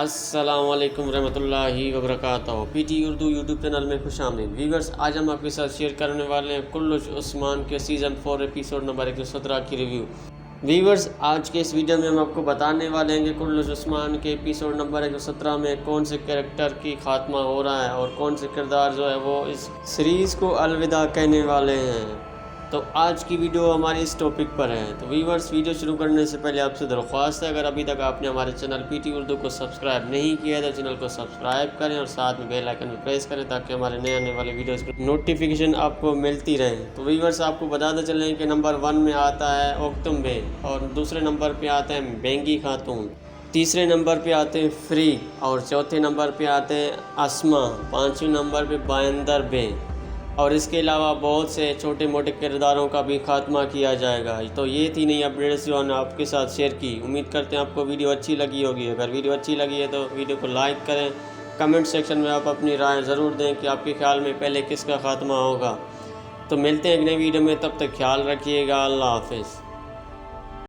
अस्सलामुअलैकुम रहमतुल्लाहि व बरकातहू। पीटी उर्दू यूट्यूब चैनल में खुशामदीद। व्यूअर्स, आज हम आपके साथ शेयर करने वाले हैं कुल्लुश उस्मान के सीज़न 4 एपिसोड नंबर 117 की रिव्यू। व्यूअर्स, आज के इस वीडियो में हम आपको बताने वाले हैं कि कुल्लुश उस्मान के एपिसोड नंबर 117 में कौन से कैरेक्टर की खात्मा हो रहा है और कौन से किरदार जो है वो इस सीरीज़ को अलविदा कहने वाले हैं। तो आज की वीडियो हमारी इस टॉपिक पर है। तो व्यूअर्स, वीडियो शुरू करने से पहले आपसे दरख्वास्त है, अगर अभी तक आपने हमारे चैनल पीटी उर्दू को सब्सक्राइब नहीं किया है तो चैनल को सब्सक्राइब करें और साथ में बेल आइकन भी प्रेस करें ताकि हमारे नए आने वाले वीडियोस की नोटिफिकेशन आपको मिलती रहे। तो व्यूअर्स, आपको बताते चलें कि नंबर 1 में आता है ओक्तुम बे और दूसरे नंबर पर आते हैं बेंगी खातून, तीसरे नंबर पे आते हैं फ्रीक और चौथे नंबर पे आते हैं अस्मा, पाँचवें नंबर पे बायंदर बे और इसके अलावा बहुत से छोटे मोटे किरदारों का भी खात्मा किया जाएगा। तो ये थी नई अपडेट्स जो हमने आपके साथ शेयर की। उम्मीद करते हैं आपको वीडियो अच्छी लगी होगी। अगर वीडियो अच्छी लगी है तो वीडियो को लाइक करें। कमेंट सेक्शन में आप अपनी राय ज़रूर दें कि आपके ख्याल में पहले किसका खात्मा होगा। तो मिलते हैं एक नई वीडियो में, तब तक ख्याल रखिएगा। अल्लाह हाफिज़।